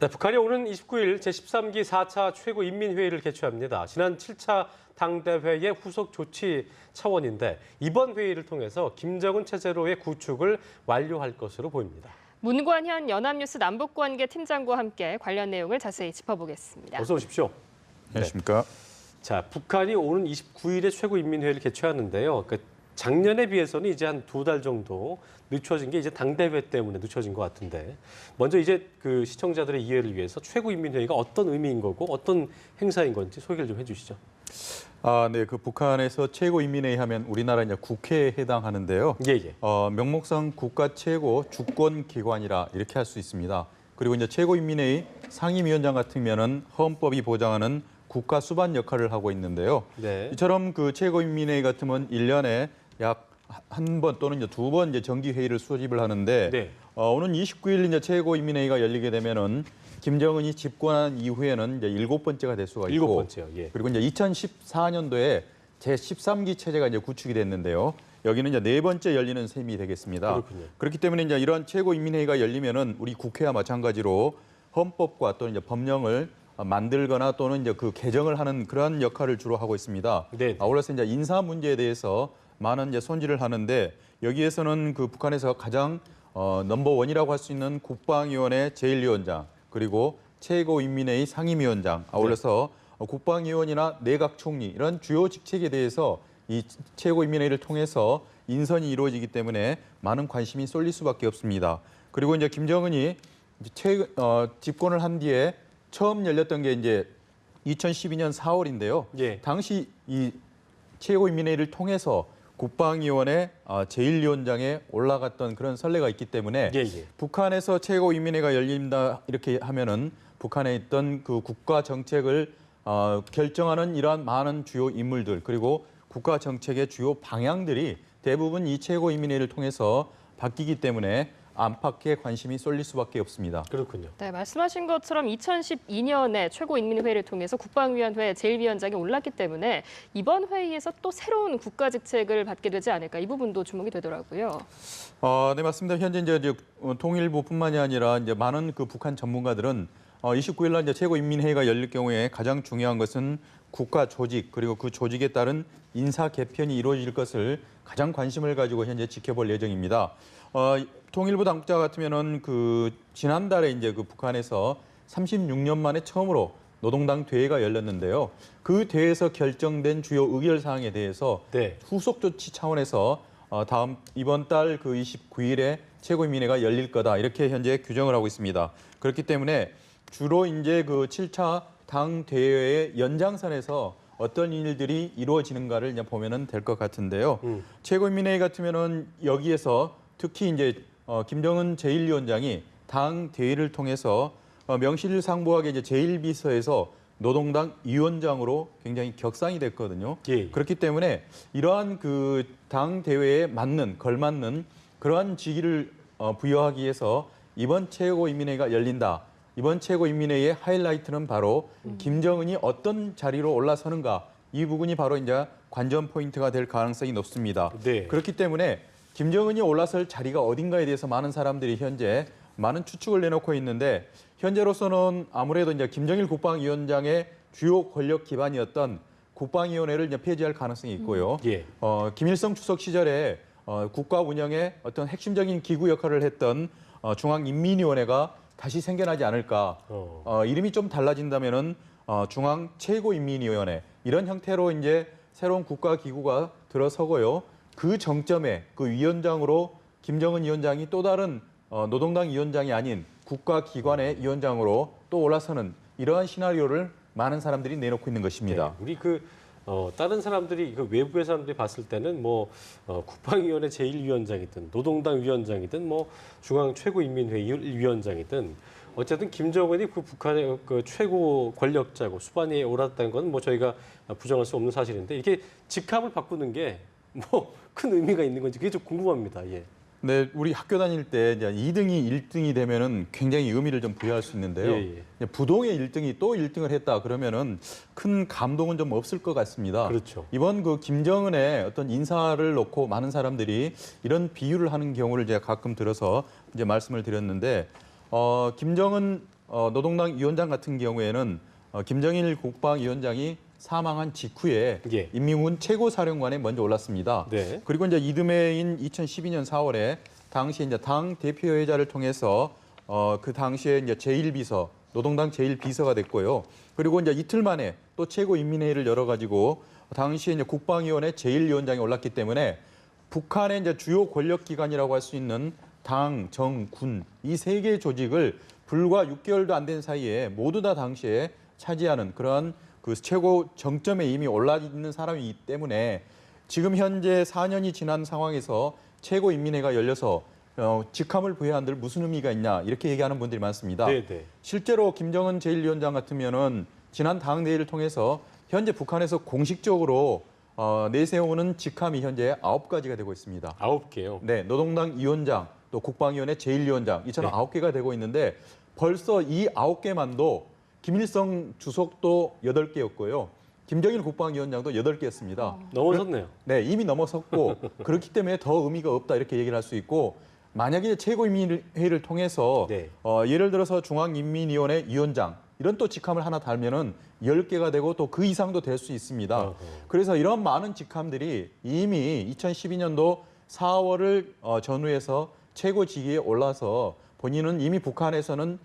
네, 북한이 오는 29일 제13기 4차 최고인민회의를 개최합니다. 지난 7차 당대회의 후속 조치 차원인데 이번 회의를 통해서 김정은 체제로의 구축을 완료할 것으로 보입니다. 문관현 연합뉴스 남북관계 팀장과 함께 관련 내용을 자세히 짚어보겠습니다. 어서 오십시오. 안녕하십니까? 자, 북한이 오는 29일에 최고인민회의를 개최하는데요. 작년에 비해서는 이제 한 2달 정도 늦춰진 게 이제 당대회 때문에 늦춰진 것 같은데 먼저 이제 그 시청자들의 이해를 위해서 최고인민회의가 어떤 의미인 거고 어떤 행사인 건지 소개를 좀 해주시죠. 네, 그 북한에서 최고인민회의 하면 우리나라 이제 국회에 해당하는데요. 예. 명목상 국가 최고 주권 기관이라 이렇게 할 수 있습니다. 그리고 이제 최고인민회의 상임위원장 같으면은 헌법이 보장하는 국가 수반 역할을 하고 있는데요. 네. 이처럼 그 최고인민회의 같으면 1년에 약 한 번 또는 이제 2번 이제 정기 회의를 소집을 하는데 네. 오는 29일 이제 최고인민회의가 열리게 되면은 김정은이 집권한 이후에는 이제 7번째가 될 수가 있고 7번째요. 예. 그리고 이제 2014년도에 제13기 체제가 이제 구축이 됐는데요. 여기는 이제 4번째 열리는 셈이 되겠습니다. 그렇군요. 그렇기 때문에 이제 이러한 최고인민회의가 열리면은 우리 국회와 마찬가지로 헌법과 또는 이제 법령을 만들거나 또는 이제 그 개정을 하는 그러한 역할을 주로 하고 있습니다. 네. 아울러서 이제 인사 문제에 대해서 많은 이제 손질을 하는데 여기에서는 그 북한에서 가장 넘버원이라고 할 수 있는 국방위원회 제1위원장 그리고 최고인민회의 상임위원장 아울러서 국방위원이나 내각총리 이런 주요 직책에 대해서 이 최고인민회의를 통해서 인선이 이루어지기 때문에 많은 관심이 쏠릴 수밖에 없습니다. 그리고 이제 김정은이 집권을 한 뒤에 처음 열렸던 게 이제 2012년 4월인데요. 예. 당시 이 최고인민회의를 통해서 국방위원회 제1위원장에 올라갔던 그런 선례가 있기 때문에 예. 북한에서 최고인민회의가 열린다 이렇게 하면은 북한에 있던 그 국가 정책을 결정하는 이러한 많은 주요 인물들 그리고 국가 정책의 주요 방향들이 대부분 이 최고인민회의를 통해서 바뀌기 때문에 안팎의 관심이 쏠릴 수밖에 없습니다. 그렇군요. 네, 말씀하신 것처럼 2012년에 최고인민회의를 통해서 국방위원회 제1위원장에 올랐기 때문에 이번 회의에서 또 새로운 국가 직책을 받게 되지 않을까 이 부분도 주목이 되더라고요. 네, 맞습니다. 현재 이제 통일부뿐만이 아니라 이제 많은 그 북한 전문가들은 29일 날 이제 최고인민회의가 열릴 경우에 가장 중요한 것은 국가 조직 그리고 그 조직에 따른 인사 개편이 이루어질 것을 가장 관심을 가지고 현재 지켜볼 예정입니다. 통일부 당국자 같으면은 그 지난달에 이제 그 북한에서 36년 만에 처음으로 노동당 대회가 열렸는데요. 그 대회에서 결정된 주요 의결 사항에 대해서 네. 후속 조치 차원에서 이번 달 그 29일에 최고인민회가 열릴 거다 이렇게 현재 규정을 하고 있습니다. 그렇기 때문에 주로 이제 그 7차 당 대회의 연장선에서 어떤 일들이 이루어지는가를 이제 보면은 될 것 같은데요. 최고인민회의 같으면은 여기에서 특히 이제 김정은 제1위원장이 당 대회를 통해서 명실상부하게 이제 제1비서에서 노동당 위원장으로 굉장히 격상이 됐거든요. 예. 그렇기 때문에 이러한 그 당 대회에 걸맞는 그러한 직위를 부여하기 위해서 이번 최고인민회의가 열린다. 이번 최고인민회의의 하이라이트는 바로 김정은이 어떤 자리로 올라서는가 이 부분이 바로 이제 관전 포인트가 될 가능성이 높습니다. 네. 그렇기 때문에 김정은이 올라설 자리가 어딘가에 대해서 많은 사람들이 현재 많은 추측을 내놓고 있는데 현재로서는 아무래도 이제 김정일 국방위원장의 주요 권력 기반이었던 국방위원회를 이제 폐지할 가능성이 있고요. 예. 김일성 추석 시절에 국가 운영에 어떤 핵심적인 기구 역할을 했던 중앙인민위원회가 다시 생겨나지 않을까. 이름이 좀 달라진다면은 중앙 최고인민위원회 이런 형태로 이제 새로운 국가 기구가 들어서고요. 그 정점에 그 위원장으로 김정은 위원장이 또 다른 노동당 위원장이 아닌 국가기관의 위원장으로 또 올라서는 이러한 시나리오를 많은 사람들이 내놓고 있는 것입니다. 네. 우리 다른 사람들이 외부의 사람들이 봤을 때는 뭐 국방위원회 제1위원장이든 노동당 위원장이든 뭐 중앙 최고인민회의 위원장이든 어쨌든 김정은이 그 북한의 그 최고 권력자고 수반에 올랐다는 건 뭐 저희가 부정할 수 없는 사실인데 이게 직함을 바꾸는 게 뭐 큰 의미가 있는 건지 그게 좀 궁금합니다. 예. 네, 우리 학교 다닐 때 이제 2등이 1등이 되면은 굉장히 의미를 좀 부여할 수 있는데요. 예. 부동의 1등이 또 1등을 했다 그러면은 큰 감동은 좀 없을 것 같습니다. 그렇죠. 이번 그 김정은의 어떤 인사를 놓고 많은 사람들이 이런 비유를 하는 경우를 제가 가끔 들어서 이제 말씀을 드렸는데 김정은 노동당 위원장 같은 경우에는 김정일 국방위원장이 사망한 직후에 예. 임명훈 최고사령관에 먼저 올랐습니다. 네. 그리고 이제 이듬해인 2012년 4월에 당시 이제 당 대표회자를 통해서 그 당시에 이제 제1비서 노동당 제1비서가 됐고요. 그리고 이제 이틀 만에 또 최고인민회의를 열어가지고 당시에 이제 국방위원회 제1위원장이 올랐기 때문에 북한의 이제 주요 권력기관이라고 할 수 있는 당, 정, 군 이 세 개의 조직을 불과 6개월도 안 된 사이에 모두 다 당시에 차지하는 그런 그 최고 정점에 이미 올라 있는 사람이기 때문에 지금 현재 4년이 지난 상황에서 최고인민회가 열려서 직함을 부여한 한들 무슨 의미가 있냐 이렇게 얘기하는 분들이 많습니다. 네, 네. 실제로 김정은 제1위원장 같으면은 지난 당대회를 통해서 현재 북한에서 공식적으로 내세우는 직함이 현재 9가지가 되고 있습니다. 9개요. 네, 노동당 위원장, 또 국방위원회 제1위원장 이처럼 9개가 되고 있는데 벌써 이 9개만도 김일성 주석도 8개였고요. 김정일 국방위원장도 8개였습니다. 넘어섰네요. 네, 이미 넘어섰고 그렇기 때문에 더 의미가 없다 이렇게 얘기를 할 수 있고 만약에 최고인민회의를 통해서 네. 예를 들어서 중앙인민위원회 위원장 이런 또 직함을 하나 달면은 10개가 되고 또 그 이상도 될 수 있습니다. 어허. 그래서 이런 많은 직함들이 이미 2012년도 4월을 전후해서 최고직위에 올라서 본인은 이미 북한에서는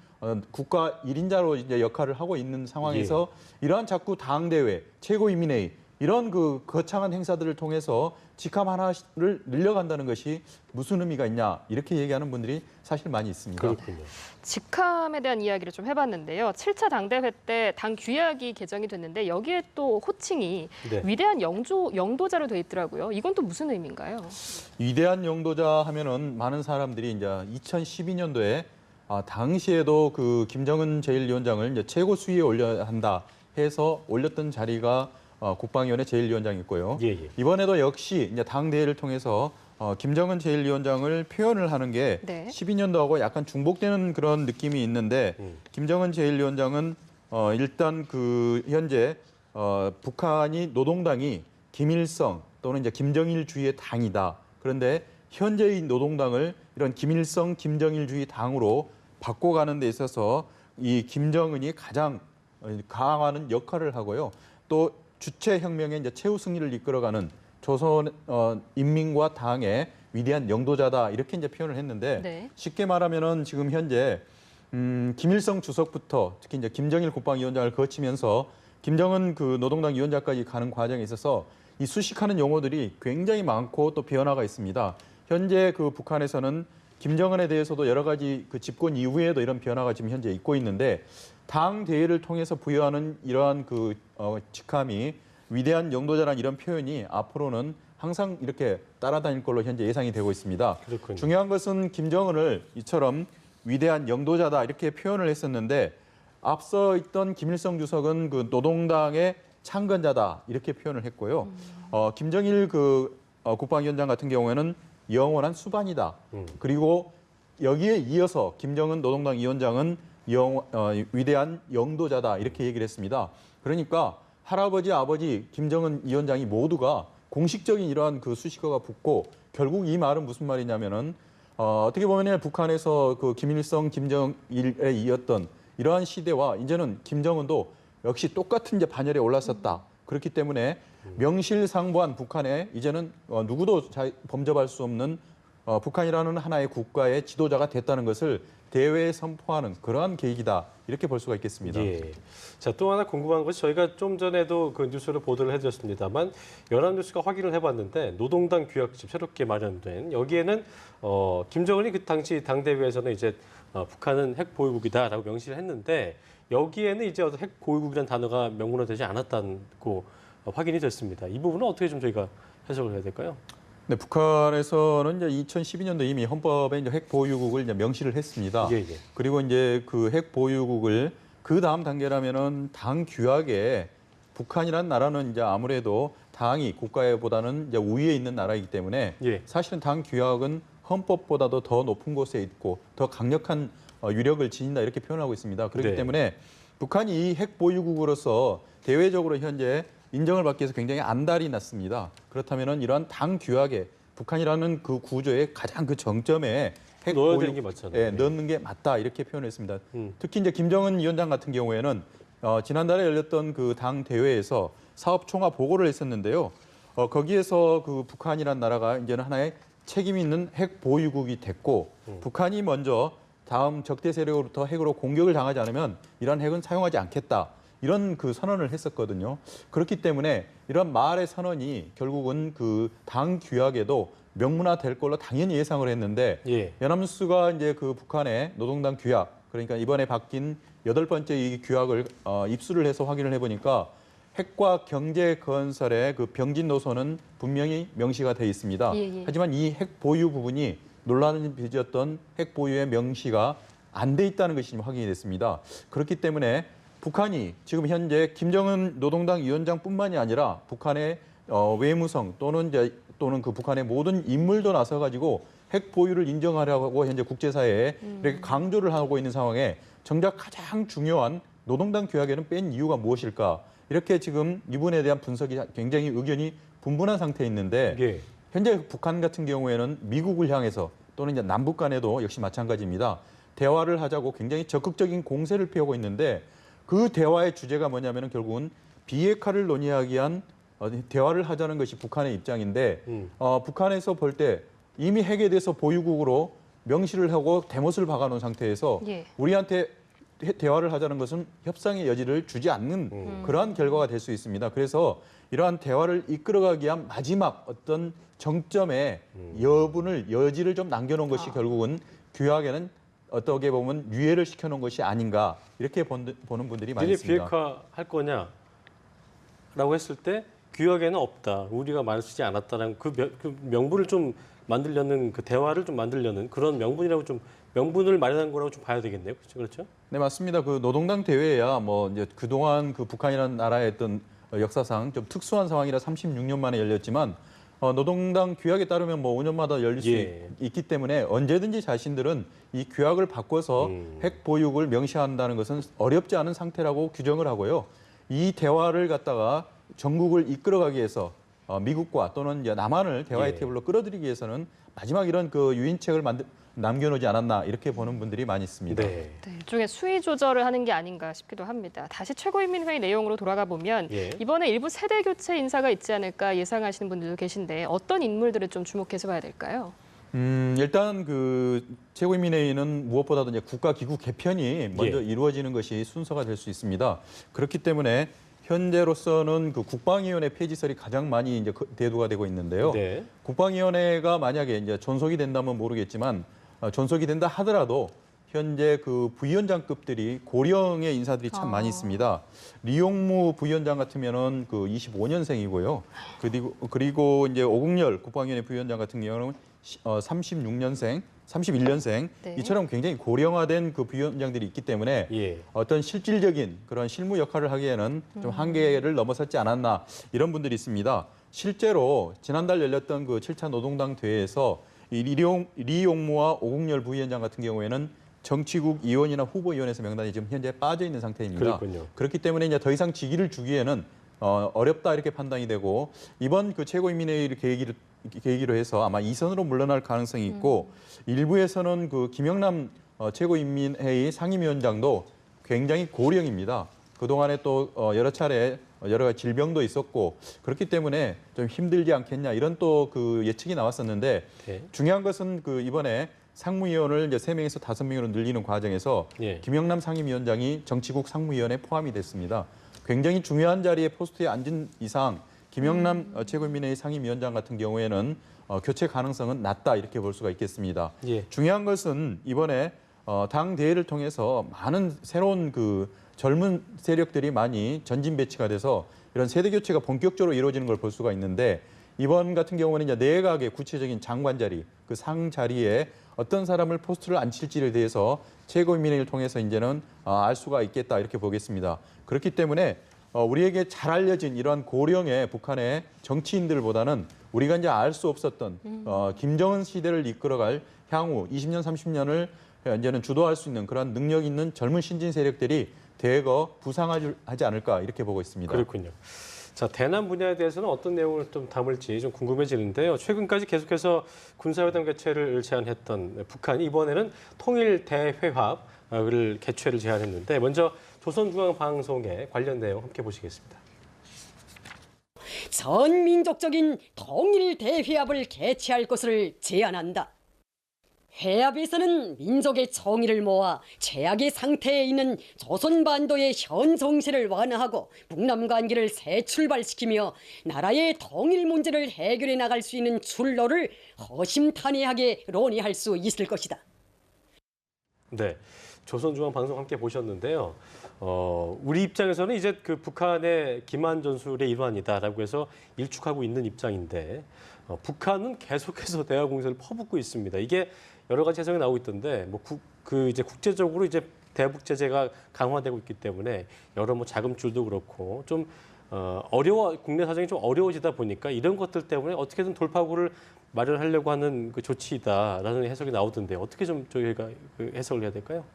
국가 1인자로 이제 역할을 하고 있는 상황에서 이러한 자꾸 당대회, 최고인민회의 이런 그 거창한 행사들을 통해서 직함 하나를 늘려간다는 것이 무슨 의미가 있냐 이렇게 얘기하는 분들이 사실 많이 있습니다. 그렇군요. 직함에 대한 이야기를 좀 해봤는데요. 7차 당대회 때 당 규약이 개정이 됐는데 여기에 또 호칭이 네. 위대한 영도자로 돼 있더라고요. 이건 또 무슨 의미인가요? 위대한 영도자 하면은 많은 사람들이 이제 2012년도에 당시에도 그 김정은 제1위원장을 이제 최고 수위에 올려야 한다 해서 올렸던 자리가 국방위원회 제1위원장이었고요. 예, 예. 이번에도 역시 이제 당 대회를 통해서 김정은 제1위원장을 표현을 하는 게 네. 12년도하고 약간 중복되는 그런 느낌이 있는데 김정은 제1위원장은 일단 그 현재 북한이 노동당이 김일성 또는 이제 김정일주의의 당이다. 그런데 현재의 노동당을 이런 김일성, 김정일주의 당으로 바꿔가는 데 있어서 이 김정은이 가장 강화하는 역할을 하고요. 또 주체 혁명의 이제 최후 승리를 이끌어가는 조선 인민과 당의 위대한 영도자다 이렇게 이제 표현을 했는데 네. 쉽게 말하면은 지금 현재 김일성 주석부터 특히 이제 김정일 국방위원장을 거치면서 김정은 그 노동당 위원장까지 가는 과정에 있어서 이 수식하는 용어들이 굉장히 많고 또 변화가 있습니다. 현재 그 북한에서는 김정은에 대해서도 여러 가지 그 집권 이후에도 이런 변화가 지금 현재 있고 있는데 당 대회를 통해서 부여하는 이러한 그 직함이 위대한 영도자라는 이런 표현이 앞으로는 항상 이렇게 따라다닐 걸로 현재 예상이 되고 있습니다. 그렇군요. 중요한 것은 김정은을 이처럼 위대한 영도자다 이렇게 표현을 했었는데 앞서 있던 김일성 주석은 그 노동당의 창건자다 이렇게 표현을 했고요. 김정일 그 국방위원장 같은 경우에는 영원한 수반이다. 그리고 여기에 이어서 김정은 노동당 위원장은 위대한 영도자다 이렇게 얘기를 했습니다. 그러니까 할아버지, 아버지 김정은 위원장이 모두가 공식적인 이러한 그 수식어가 붙고 결국 이 말은 무슨 말이냐면은 어떻게 보면 북한에서 그 김일성, 김정일에 이었던 이러한 시대와 이제는 김정은도 역시 똑같은 이제 반열에 올랐었다. 그렇기 때문에 명실상부한 북한에 이제는 누구도 범접할 수 없는 북한이라는 하나의 국가의 지도자가 됐다는 것을 대회에 선포하는 그러한 계기다. 이렇게 볼 수가 있겠습니다. 예. 자, 또 하나 궁금한 것이 저희가 좀 전에도 그 뉴스를 보도를 해드렸습니다만 연합뉴스가 확인을 해봤는데 노동당 규약집 새롭게 마련된 여기에는 김정은이 그 당시 당대회에서는 이제 북한은 핵 보유국이다라고 명시를 했는데 여기에는 이제 어떤 핵 보유국이라는 단어가 명문화되지 않았다고 확인이 됐습니다. 이 부분은 어떻게 좀 저희가 해석을 해야 될까요? 네, 북한에서는 이제 2012년도 이미 헌법에 이제 핵 보유국을 이제 명시를 했습니다. 예, 예. 그리고 이제 그 핵 보유국을 그 다음 단계라면은 당 규약에 북한이라는 나라는 이제 아무래도 당이 국가보다는 이제 우위에 있는 나라이기 때문에 예. 사실은 당 규약은 헌법보다도 더 높은 곳에 있고 더 강력한 유력을 지닌다 이렇게 표현하고 있습니다. 그렇기 네. 때문에 북한이 이 핵 보유국으로서 대외적으로 현재 인정을 받기 위해서 굉장히 안달이 났습니다. 그렇다면은 이러한 당 규약에 북한이라는 그 구조의 가장 그 정점에 핵 넣어야 보유- 되는 게 맞잖아요. 예, 넣는 게 맞다 이렇게 표현했습니다. 음. 특히 이제 김정은 위원장 같은 경우에는 지난달에 열렸던 그 당 대회에서 사업 총화 보고를 했었는데요. 거기에서 그 북한이란 나라가 이제는 하나의 책임 있는 핵 보유국이 됐고 북한이 먼저 다음 적대 세력으로부터 핵으로 공격을 당하지 않으면 이런 핵은 사용하지 않겠다. 이런 그 선언을 했었거든요. 그렇기 때문에 이런 말의 선언이 결국은 그 당 규약에도 명문화될 걸로 당연히 예상을 했는데 예. 연합뉴스가 이제 그 북한의 노동당 규약 그러니까 이번에 바뀐 8번째 이 규약을 입수를 해서 확인을 해보니까 핵과 경제 건설의 그 병진 노선은 분명히 명시가 돼 있습니다. 예, 예. 하지만 이 핵 보유 부분이 논란을 빚었던 핵 보유의 명시가 안 돼 있다는 것이 지금 확인이 됐습니다. 그렇기 때문에 북한이 지금 현재 김정은 노동당 위원장뿐만이 아니라 북한의 외무성 또는 그 북한의 모든 인물도 나서 가지고 핵 보유를 인정하려고 현재 국제사회에 이렇게 강조를 하고 있는 상황에 정작 가장 중요한 노동당 규약에는 뺀 이유가 무엇일까? 이렇게 지금 이분에 대한 분석이 굉장히 의견이 분분한 상태에 있는데 예. 현재 북한 같은 경우에는 미국을 향해서 또는 이제 남북 간에도 역시 마찬가지입니다. 대화를 하자고 굉장히 적극적인 공세를 피우고 있는데 그 대화의 주제가 뭐냐면은 결국은 비핵화를 논의하기 위한 대화를 하자는 것이 북한의 입장인데 북한에서 볼 때 이미 핵에 대해서 보유국으로 명시를 하고 대못을 박아놓은 상태에서 예. 우리한테 대화를 하자는 것은 협상의 여지를 주지 않는 그러한 결과가 될 수 있습니다. 그래서 이러한 대화를 이끌어가기 위한 마지막 어떤 정점의 여지를 좀 남겨놓은 것이 결국은 규약에는 어떻게 보면 유예를 시켜놓은 것이 아닌가 이렇게 보는 분들이 많이 니네 있습니다. 비핵화 할 거냐라고 했을 때 규약에는 없다. 우리가 말을 쓰지 않았다는 그 명분을 좀 만들려는 그 대화를 좀 만들려는 그런 명분이라고 좀 명분을 마련한 거라고 좀 봐야 되겠네요. 그렇죠? 네, 맞습니다. 그 노동당 대회야 뭐 이제 그동안 그 북한이라는 나라의 어떤 역사상 좀 특수한 상황이라 36년 만에 열렸지만 노동당 규약에 따르면 뭐 5년마다 열릴 수 예. 있기 때문에 언제든지 자신들은 이 규약을 바꿔서 핵 보유국을 명시한다는 것은 어렵지 않은 상태라고 규정을 하고요. 이 대화를 갖다가 전국을 이끌어가기 위해서 미국과 또는 이제 남한을 대화의 예. 테이블로 끌어들이기 위해서는 마지막 이런 그 유인책을 남겨놓지 않았나 이렇게 보는 분들이 많이 있습니다. 네. 네, 일종의 수위 조절을 하는 게 아닌가 싶기도 합니다. 다시 최고인민회의 내용으로 돌아가 보면 예. 이번에 일부 세대 교체 인사가 있지 않을까 예상하시는 분들도 계신데 어떤 인물들을 좀 주목해서 봐야 될까요? 일단 그 최고인민회의는 무엇보다도 이제 국가기구 개편이 먼저 예. 이루어지는 것이 순서가 될 수 있습니다. 그렇기 때문에 현재로서는 그 국방위원회 폐지설이 가장 많이 이제 대두가 되고 있는데요. 네. 국방위원회가 만약에 이제 존속이 된다면 모르겠지만 존속이 된다 하더라도 현재 그 부위원장급들이 고령의 인사들이 참 많이 있습니다. 리용무 부위원장 같으면은 그 25년생이고요. 그리고 이제 오국열 국방위원회 부위원장 같은 경우는 31년생 네. 이처럼 굉장히 고령화된 그 부위원장들이 있기 때문에 예. 어떤 실질적인 그런 실무 역할을 하기에는 좀 한계를 넘어섰지 않았나 이런 분들이 있습니다. 실제로 지난달 열렸던 그 7차 노동당 대회에서 이 리용무와 오국열 부위원장 같은 경우에는 정치국 의원이나 후보위원회에서 명단이 지금 현재 빠져 있는 상태입니다. 그렇군요. 그렇기 때문에 이제 더 이상 직위를 주기에는 어렵다 이렇게 판단이 되고 이번 그 최고인민회의를 계기로 해서 아마 2선으로 물러날 가능성이 있고 일부에서는 그 김영남 최고인민회의 상임위원장도 굉장히 고령입니다. 그동안에 또 여러 차례 여러 가지 질병도 있었고 그렇기 때문에 좀 힘들지 않겠냐 이런 또 그 예측이 나왔었는데 네. 중요한 것은 그 이번에 상무위원을 이제 3명에서 5명으로 늘리는 과정에서 예. 김영남 상임위원장이 정치국 상무위원에 포함이 됐습니다. 굉장히 중요한 자리에 포스트에 앉은 이상 김영남 최고인민회의 상임위원장 같은 경우에는 교체 가능성은 낮다 이렇게 볼 수가 있겠습니다. 예. 중요한 것은 이번에 당 대회를 통해서 많은 새로운 그 젊은 세력들이 많이 전진 배치가 돼서 이런 세대 교체가 본격적으로 이루어지는 걸 볼 수가 있는데 이번 같은 경우는 이제 내각의 구체적인 장관 자리, 그 상 자리에 어떤 사람을 포스트를 앉힐지에 대해서 최고인민회의를 통해서 이제는 알 수가 있겠다 이렇게 보겠습니다. 그렇기 때문에 우리에게 잘 알려진 이러한 고령의 북한의 정치인들보다는 우리가 이제 알 수 없었던 김정은 시대를 이끌어갈 향후 20년, 30년을 이제는 주도할 수 있는 그런 능력 있는 젊은 신진 세력들이 대거 부상하지 않을까 이렇게 보고 있습니다. 그렇군요. 자, 대남 분야에 대해서는 어떤 내용을 좀 담을지 좀 궁금해지는데요. 최근까지 계속해서 군사회담 개최를 제안했던 북한이 이번에는 통일 대회합을 개최를 제안했는데 먼저 조선중앙방송의 관련 내용 함께 보시겠습니다. 전 민족적인 통일 대회합을 개최할 것을 제안한다. 회합에서는 민족의 정의를 모아 최악의 상태에 있는 조선반도의 현 정세를 완화하고 북남 관계를 새 출발시키며 나라의 통일 문제를 해결해 나갈 수 있는 출로를 허심탄회하게 논의할 수 있을 것이다. 네, 조선중앙방송 함께 보셨는데요. 우리 입장에서는 이제 그 북한의 기만 전술의 일환이다라고 해서 일축하고 있는 입장인데 북한은 계속해서 대화 공세를 퍼붓고 있습니다. 이게 여러 가지 해석이 나오고 있던데 이제 국제적으로 이제 대북 제재가 강화되고 있기 때문에 여러 자금줄도 그렇고 좀 국내 사정이 좀 어려워지다 보니까 이런 것들 때문에 어떻게든 돌파구를 마련하려고 하는 그 조치이다라는 해석이 나오던데 어떻게 좀 저희가 그 해석을 해야 될까요?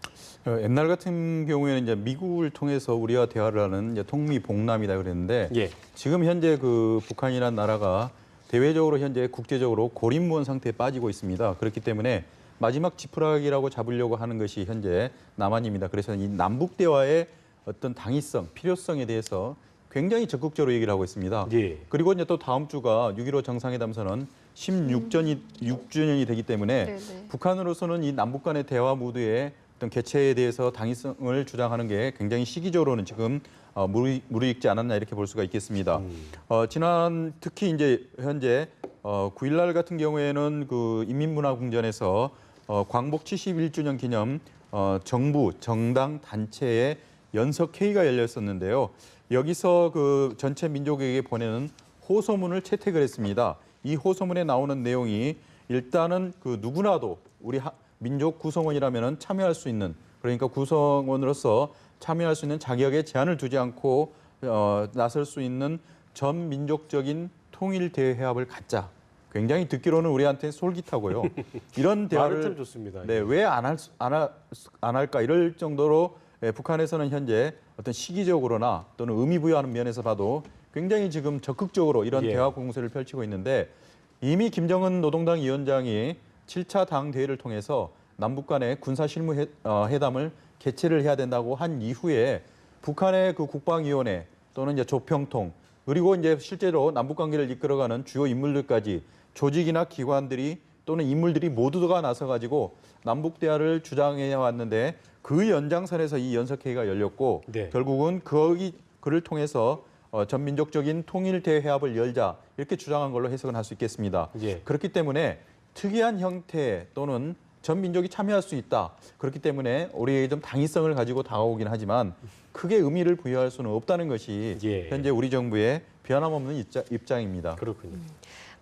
옛날 같은 경우에는 이제 미국을 통해서 우리와 대화를 하는 이제 통미봉남이다 그랬는데 예. 지금 현재 그 북한이라는 나라가 대외적으로 현재 국제적으로 고립무원 상태에 빠지고 있습니다. 그렇기 때문에 마지막 지푸라기라고 잡으려고 하는 것이 현재 남한입니다. 그래서 이 남북 대화의 어떤 당위성, 필요성에 대해서 굉장히 적극적으로 얘기를 하고 있습니다. 예. 그리고 이제 또 다음 주가 6.15 정상회담선언 16주년이 되기 때문에 네네. 북한으로서는 이 남북 간의 대화 무드의 어떤 개최에 대해서 당위성을 주장하는 게 굉장히 시기적으로는 지금 무르익지 않았나 이렇게 볼 수가 있겠습니다. 지난 특히 이제 현재 9일날 같은 경우에는 그 인민문화궁전에서 광복 71주년 기념 정부, 정당, 단체의 연석회의가 열렸었는데요. 여기서 그 전체 민족에게 보내는 호소문을 채택을 했습니다. 이 호소문에 나오는 내용이 일단은 그 누구나도 우리 민족 구성원이라면 참여할 수 있는, 그러니까 구성원으로서 참여할 수 있는 자격에 제한을 두지 않고 나설 수 있는 전 민족적인 통일 대회합을 갖자. 굉장히 듣기로는 우리한테 솔깃하고요. 이런 말은 참 대화를 좋습니다. 네, 왜 안 할까 이럴 정도로 북한에서는 현재 어떤 시기적으로나 또는 의미 부여하는 면에서 봐도 굉장히 지금 적극적으로 이런 예. 대화 공세를 펼치고 있는데 이미 김정은 노동당 위원장이 7차 당 대회를 통해서 남북 간의 군사 실무 회담을 개최를 해야 된다고 한 이후에 북한의 그 국방위원회 또는 이제 조평통 그리고 이제 실제로 남북 관계를 이끌어가는 주요 인물들까지 조직이나 기관들이 또는 인물들이 모두가 나서 가지고 남북 대화를 주장해 왔는데 그 연장선에서 이 연석회의가 열렸고 네. 결국은 그를 통해서 전민족적인 통일 대회합을 열자 이렇게 주장한 걸로 해석은 할 수 있겠습니다. 예. 그렇기 때문에 특이한 형태 또는 전 민족이 참여할 수 있다. 그렇기 때문에 우리에게 좀 당위성을 가지고 다가오긴 하지만 크게 의미를 부여할 수는 없다는 것이 예. 현재 우리 정부의 변함없는 입장입니다. 그렇군요.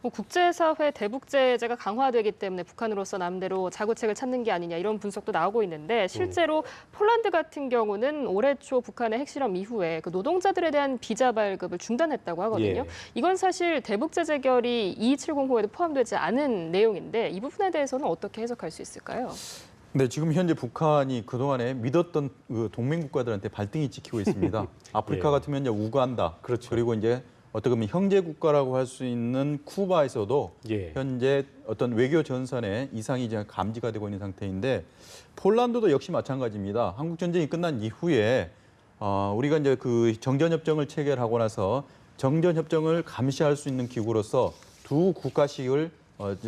국제사회 대북 제재가 강화되기 때문에 북한으로서 남대로 자구책을 찾는 게 아니냐 이런 분석도 나오고 있는데 실제로 폴란드 같은 경우는 올해 초 북한의 핵실험 이후에 그 노동자들에 대한 비자 발급을 중단했다고 하거든요. 예. 이건 사실 대북 제재 결의 2270호에도 포함되지 않은 내용인데 이 부분에 대해서는 어떻게 해석할 수 있을까요? 네, 지금 현재 북한이 그동안에 믿었던 그 동맹 국가들한테 발등이 찍히고 있습니다. 아프리카 예. 같으면 이제 우간다. 그렇죠. 그리고 이제 어떻게 보면 형제 국가라고 할 수 있는 쿠바에서도 예. 현재 어떤 외교 전선에 이상이 이제 감지가 되고 있는 상태인데 폴란드도 역시 마찬가지입니다. 한국 전쟁이 끝난 이후에 우리가 이제 그 정전 협정을 체결하고 나서 정전 협정을 감시할 수 있는 기구로서 두 국가씩을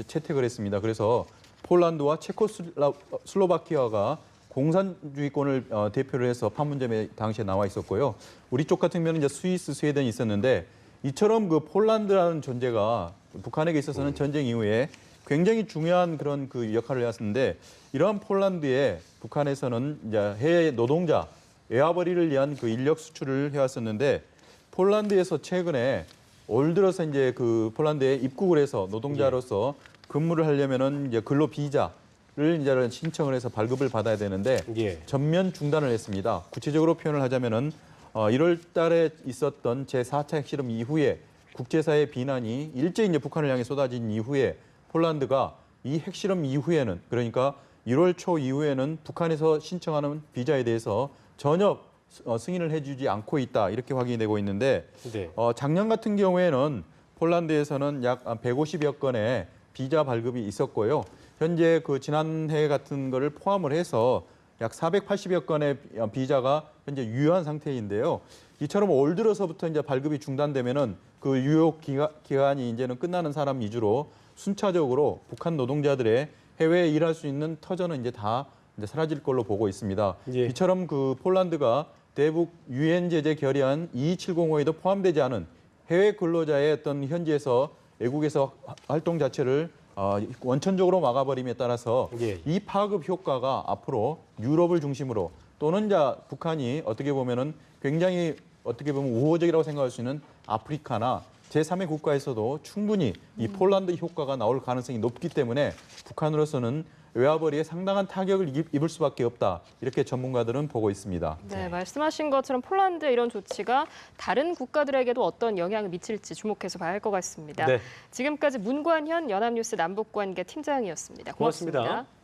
채택을 했습니다. 그래서 폴란드와 체코슬로바키아가 공산주의권을 대표를 해서 판문점에 당시에 나와 있었고요. 우리 쪽 같은 경우는 이제 스위스, 스웨덴이 있었는데 이처럼 그 폴란드라는 존재가 북한에게 있어서는 전쟁 이후에 굉장히 중요한 그런 그 역할을 해왔는데 이러한 폴란드에 북한에서는 이제 해외 노동자 외화벌이를 위한 그 인력 수출을 해왔었는데 폴란드에서 최근에 올 들어서 이제 그 폴란드에 입국을 해서 노동자로서 근무를 하려면은 이제 근로 비자를 이제 신청을 해서 발급을 받아야 되는데 예. 전면 중단을 했습니다. 구체적으로 표현을 하자면은 1월 달에 있었던 제4차 핵실험 이후에 국제사회의 비난이 일제히 이제 북한을 향해 쏟아진 이후에 폴란드가 이 핵실험 이후에는 그러니까 1월 초 이후에는 북한에서 신청하는 비자에 대해서 전혀 승인을 해주지 않고 있다 이렇게 확인이 되고 있는데 네. 작년 같은 경우에는 폴란드에서는 약 150여 건의 비자 발급이 있었고요. 현재 그 지난해 같은 거를 포함을 해서 약 480여 건의 비자가 현재 유효한 상태인데요. 이처럼 올 들어서부터 이제 발급이 중단되면은 그 유효 기간이 이제는 끝나는 사람 위주로 순차적으로 북한 노동자들의 해외에 일할 수 있는 터전은 이제 다 이제 사라질 걸로 보고 있습니다. 예. 이처럼 그 폴란드가 대북 유엔 제재 결의안 22705에도 포함되지 않은 해외 근로자의 어떤 현지에서 외국에서 활동 자체를 원천적으로 막아버림에 따라서 예. 이 파급 효과가 앞으로 유럽을 중심으로 또는 북한이 어떻게 보면은 굉장히 어떻게 보면 우호적이라고 생각할 수 있는 아프리카나 제3의 국가에서도 충분히 이 폴란드 효과가 나올 가능성이 높기 때문에 북한으로서는 외화벌이에 상당한 타격을 입을 수밖에 없다. 이렇게 전문가들은 보고 있습니다. 네, 말씀하신 것처럼 폴란드의 이런 조치가 다른 국가들에게도 어떤 영향을 미칠지 주목해서 봐야 할 것 같습니다. 네. 지금까지 문관현 연합뉴스 남북관계 팀장이었습니다. 고맙습니다. 고맙습니다.